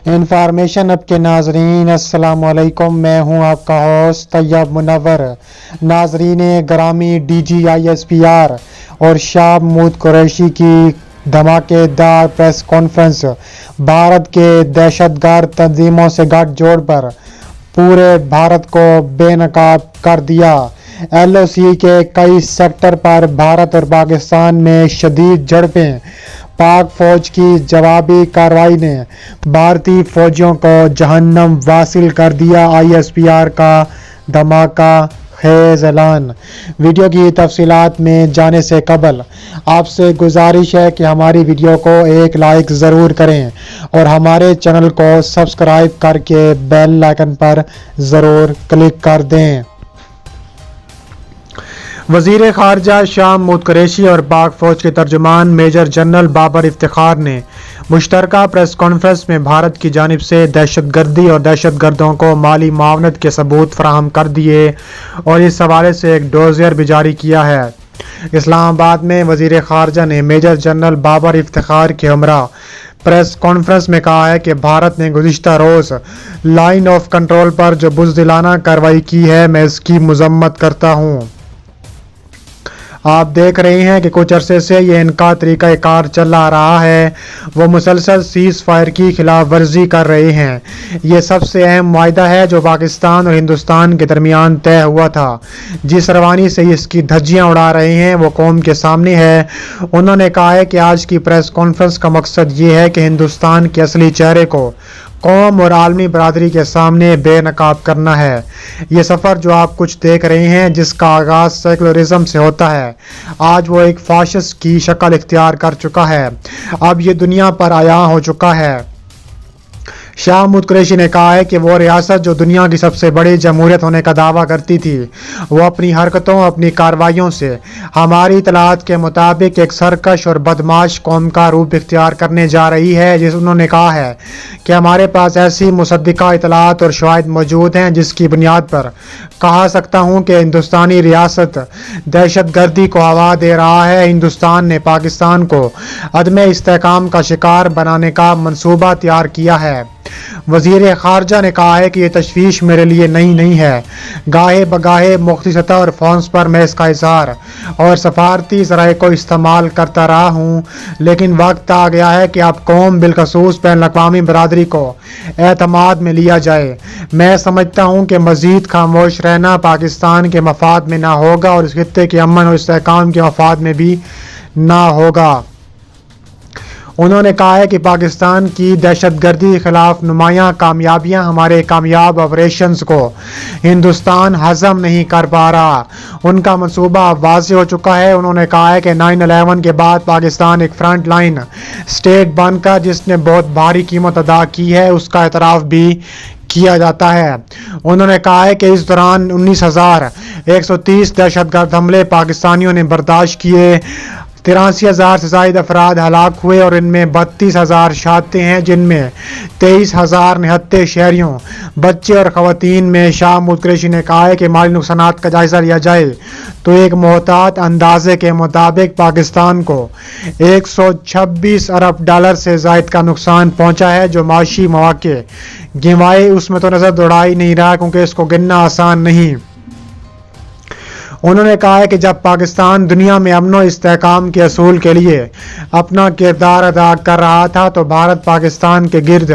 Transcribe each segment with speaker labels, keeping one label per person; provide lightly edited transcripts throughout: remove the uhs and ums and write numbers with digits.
Speaker 1: Information अब के नाजरीन, अस्सलाम वालेकुम। मैं हूं आपका होस्ट तैयब मुनव्वर। नाजरीन ग्रामी, DGISPR और शाह महमूद कुरैशी की धमाकेदार प्रेस कॉन्फ्रेंस भारत के दहशतगर्द तंजीमों से गठजोड़ पर पूरे भारत को बेनकाब कर दिया। LOC के कई सेक्टर पर भारत और पाकिस्तान में शदीद झड़पें। पाक फौज की जवाबी कार्रवाई ने भारतीय फौजियों को जहन्नम वासिल कर दिया। ISPR का धमाका खेज ऐलान। वीडियो की तफसीलात में जाने से कबल आपसे गुजारिश है कि हमारी वीडियो को एक लाइक ज़रूर करें और हमारे चैनल को सब्सक्राइब करके बेल आइकन पर ज़रूर क्लिक कर दें। वज़ीर ख़ारजा शाह महमूद कुरैशी और पाक फ़ौज के तर्जुमान मेजर जनरल बाबर इफ्तिखार ने मुश्तरका प्रेस कॉन्फ्रेंस में भारत की जानिब से दहशतगर्दी और दहशतगर्दों को माली मावनत के सबूत फराहम कर दिए और इस हवाले से एक डोज़ियर भी जारी किया है। इस्लामाबाद में वज़ीर ख़ारजा ने मेजर जनरल बाबर इफ्तिखार के हमरा प्रेस कॉन्फ्रेंस में कहा है कि भारत ने गुज़िश्ता रोज़ लाइन ऑफ कंट्रोल पर जो बुज़दिलाना कार्रवाई की है, मैं इसकी मज़म्मत करता हूँ। आप देख रहे हैं कि कुछ अरसे से ये इनका तरीक़ा कार चल आ रहा है। वो मुसलसल सीज़ फायर की खिलाफ वर्जी कर रहे हैं। ये सबसे अहम वायदा है जो पाकिस्तान और हिंदुस्तान के दरमियान तय हुआ था। जिस रवानी से इसकी धज्जियाँ उड़ा रहे हैं वो कौम के सामने है। उन्होंने कहा है कि आज की प्रेस कॉन्फ्रेंस का मकसद ये है कि हिंदुस्तान के असली चेहरे को कौम और आलमी बरादरी के सामने बेनकाब करना है। ये सफ़र जो आप कुछ देख रहे हैं, जिसका आगाज़ सेकुलरिज्म से होता है, आज वो एक फाशिस्ट की शक्ल इख्तियार कर चुका है। अब ये दुनिया पर आया हो चुका है। शाह महमूद कुरैशी ने कहा है कि वो रियासत जो दुनिया की सबसे बड़ी जमहूरियत होने का दावा करती थी, वो अपनी हरकतों अपनी कार्रवाइयों से हमारी इतलात के मुताबिक एक सरकश और बदमाश कौम का रूप इख्तियार करने जा रही है। जिस उन्होंने कहा है कि हमारे पास ऐसी मुसद्दिका इतलात और शवाहिद मौजूद हैं जिसकी बुनियाद पर कहा सकता हूँ कि हिंदुस्तानी रियासत दहशतगर्दी को हवा दे रहा है। हिंदुस्तान ने पाकिस्तान को अदम इस्तेहकाम का शिकार बनाने का मनसूबा तैयार किया है। वज़ीर ख़ारजा ने कहा है कि ये तशवीश मेरे लिए नई नहीं है। गाहे बगाहे मुख्तलिफ सतह और फ़ॉन्स पर मैं इसका इज़हार और सफारती ज़राए को इस्तेमाल करता रहा हूँ, लेकिन वक्त आ गया है कि अब कौम बिलखसूस बैन अक़वामी बरादरी को एतमाद में लिया जाए। मैं समझता हूँ कि मज़ीद खामोश रहना पाकिस्तान के मफाद में ना होगा और इस खित्ते के अमन और इस्तेहकाम के मफाद में भी ना होगा। उन्होंने कहा है कि पाकिस्तान की दहशतगर्दी के खिलाफ नुमायां कामयाबियां हमारे कामयाब ऑपरेशंस को हिंदुस्तान हज़म नहीं कर पा रहा। उनका मंसूबा अब वाज़ेह हो चुका है। उन्होंने कहा है कि 9/11 के बाद पाकिस्तान एक फ्रंट लाइन स्टेट बनकर जिसने बहुत भारी कीमत अदा की है, उसका एतराफ़ भी किया जाता है। उन्होंने कहा है कि इस दौरान 19,130 दहशतगर्द हमले पाकिस्तानियों ने बर्दाश्त किए। 83,000 से ज़ायद अफराद हलाक हुए और इनमें 32,000 शहादतें हैं, जिनमें 23,000 निहत्ते शहरियों, बच्चे और ख़वातीन में। शाह महमूद कुरैशी ने कहा है कि माली नुकसानात का जायज़ा लिया जाए तो एक मोहतात अंदाजे के मुताबिक पाकिस्तान को 126 अरब डॉलर से ज़ायद का नुकसान पहुँचा है। जो माशी मौके गिनवाए उसमें तो नज़र दौड़ा ही नहीं रहा, क्योंकि इसको गिनना आसान नहीं। उन्होंने कहा है कि जब पाकिस्तान दुनिया में अमन और इस्तेहकाम के असूल के लिए अपना किरदार अदा कर रहा था, तो भारत पाकिस्तान के गिर्द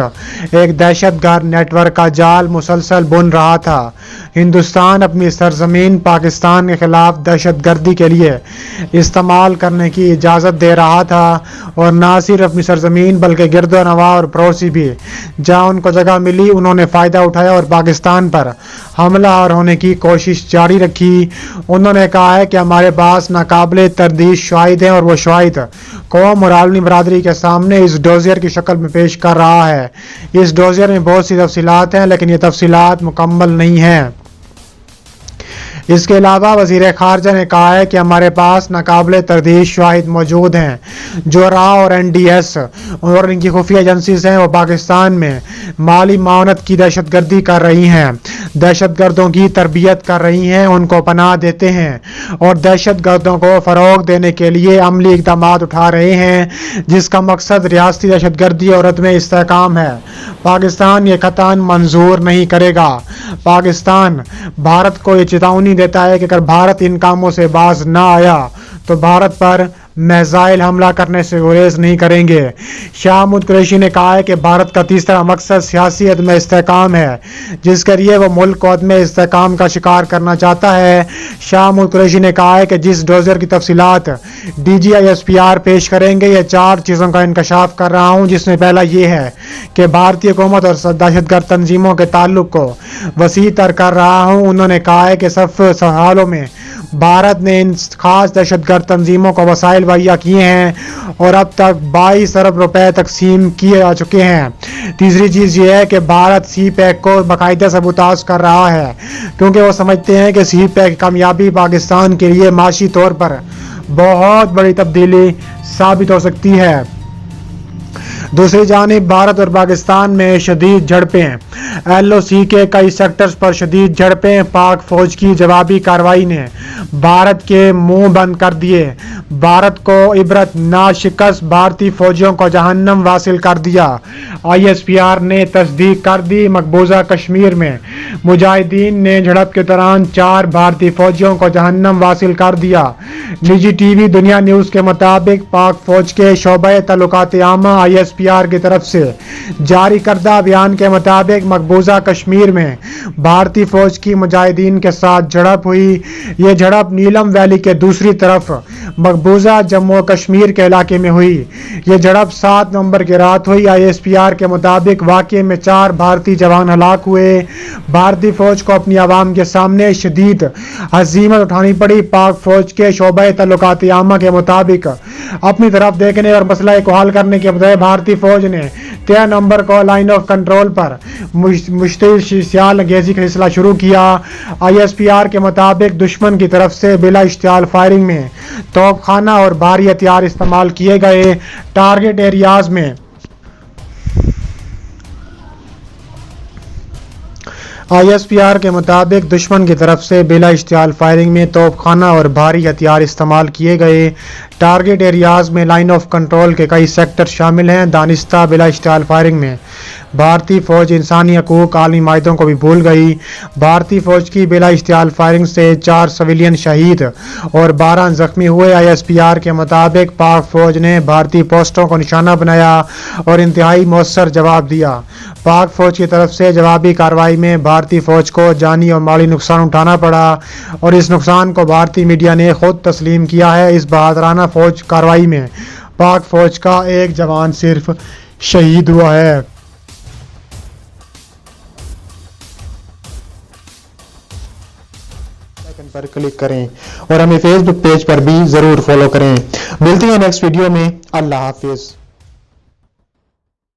Speaker 1: एक दहशतगर्द नेटवर्क का जाल मुसलसल बुन रहा था। हिंदुस्तान अपनी सरजमीन पाकिस्तान के खिलाफ दहशतगर्दी के लिए इस्तेमाल करने की इजाज़त दे रहा था, और ना सिर्फ अपनी सरजमीन बल्कि गिरद नवा और पड़ोसी भी जहाँ उनको जगह मिली उन्होंने फ़ायदा उठाया और पाकिस्तान पर हमला और होने की कोशिश जारी रखी। उन्होंने कहा है कि हमारे पास नाकाबिले तरदीश शवाहिद हैं और वो शवाहिद कौम और आलमी बरादरी के सामने इस डोज़ियर की शक्ल में पेश कर रहा है। इस डोज़ियर में बहुत सी तफसीलात हैं, लेकिन ये तफसीलात मुकम्मल नहीं हैं। اس کے علاوہ وزیر خارجہ نے کہا ہے کہ ہمارے پاس ناقابل تردید شواہد موجود ہیں جو را اور NDS اور ان کی خفیہ ایجنسیز ہیں وہ پاکستان میں مالی معاونت کی دہشت گردی کر رہی ہیں، دہشت گردوں کی تربیت کر رہی ہیں، ان کو پناہ دیتے ہیں اور دہشت گردوں کو فروغ دینے کے لیے عملی اقدامات اٹھا رہے ہیں جس کا مقصد ریاستی دہشت گردی اور عدم استحکام ہے۔ پاکستان یہ قطعاً منظور نہیں کرے گا۔ پاکستان بھارت کو یہ چیتونی دیتا ہے کہ اگر بھارت ان کاموں سے باز نہ آیا تو بھارت پر میزائل حملہ کرنے سے گریز نہیں کریں گے۔ شاہ محمود قریشی نے کہا ہے کہ بھارت کا تیسرا مقصد سیاسی عدم استحکام ہے جس کے لیے وہ ملک کو عدم استحکام کا شکار کرنا چاہتا ہے۔ شاہ محمود قریشی نے کہا ہے کہ جس ڈوزر کی تفصیلات DG ISPR پیش کریں گے یہ 4 چیزوں کا انکشاف کر رہا ہوں، جس میں پہلا یہ ہے کہ بھارتی حکومت اور دہشت گرد تنظیموں کے تعلق کو وسیع تر کر رہا ہوں۔ انہوں نے کہا ہے کہ سالوں میں بھارت نے ان خاص دہشت گرد تنظیموں کو وسائل مہیا کیے ہیں اور اب تک 22 ارب روپے تقسیم کیے جا چکے ہیں۔ تیسری چیز یہ ہے کہ بھارت CPEC کو باقاعدہ سبوتاژ کر رہا ہے کیونکہ وہ سمجھتے ہیں کہ CPEC کی کامیابی پاکستان کے لیے معاشی طور پر بہت بڑی تبدیلی ثابت ہو سکتی ہے۔ دوسری جانب بھارت اور پاکستان میں شدید جھڑپیں، LOC کے کئی سیکٹرز پر شدید جھڑپیں، پاک فوج کی جوابی کارروائی نے بھارت کے منہ بند کر دیے، بھارت کو عبرت ناک شکست، بھارتی فوجیوں کو جہنم واصل کر دیا۔ ISPR نے تصدیق کر دی مقبوضہ کشمیر میں مجاہدین نے جھڑپ کے دوران 4 بھارتی فوجیوں کو جہنم واصل کر دیا۔ نجی TV دنیا نیوز کے مطابق پاک فوج کے شعبہ تعلقات عامہ ISPR کی طرف سے جاری کردہ بیان کے مطابق مقبوضہ کشمیر میں بھارتی فوج کی مجاہدین کے ساتھ جھڑپ ہوئی۔ یہ جھڑپ نیلم ویلی کے دوسری طرف مقبوضہ جموں و کشمیر کے علاقے میں ہوئی۔ یہ جھڑپ 7 نومبر کی رات ہوئی۔ ISPR کے مطابق واقعے میں 4 بھارتی جوان ہلاک ہوئے۔ بھارتی فوج کو اپنی عوام کے سامنے شدید ہزیمت اٹھانی پڑی۔ پاک فوج کے شعبہ تعلقات عامہ کے مطابق اپنی طرف دیکھنے اور مسئلہ کو حل کرنے کے بجائے بھارتی فوج نے 13 نومبر کو لائن آف کنٹرول پر مشتعل سیال انگیزی کا سلسلہ شروع کیا۔ ISPR کے مطابق دشمن کی طرف سے بلا اشتعال فائرنگ میں توپ خانہ اور بھاری ہتھیار استعمال کیے گئے۔ ٹارگٹ ایریاز میں ISPR کے مطابق دشمن کی طرف سے بلا اشتعال فائرنگ میں توپ خانہ اور بھاری ہتھیار استعمال کیے گئے۔ ٹارگٹ ایریاز میں لائن آف کنٹرول کے کئی سیکٹر شامل ہیں۔ دانستہ بلا اشتعال فائرنگ میں بھارتی فوج انسانی حقوق عالمی معاہدوں کو بھی بھول گئی۔ بھارتی فوج کی بلا اشتعال فائرنگ سے 4 سویلین شہید اور 12 زخمی ہوئے۔ ISPR کے مطابق پاک فوج نے بھارتی پوسٹوں کو نشانہ بنایا اور انتہائی مؤثر جواب دیا۔ پاک فوج کی طرف سے جوابی کارروائی میں بھارتی فوج کو جانی اور مالی نقصان اٹھانا پڑا اور اس نقصان کو بھارتی میڈیا نے خود تسلیم کیا ہے۔ اس بہادرانہ فوج کارروائی میں پاک فوج کا ایک جوان صرف شہید ہوا ہے۔ پر کلک کریں اور ہمیں فیس بک پیج پر بھی ضرور فالو کریں۔ ملتے ہیں نیکسٹ ویڈیو میں۔ اللہ حافظ۔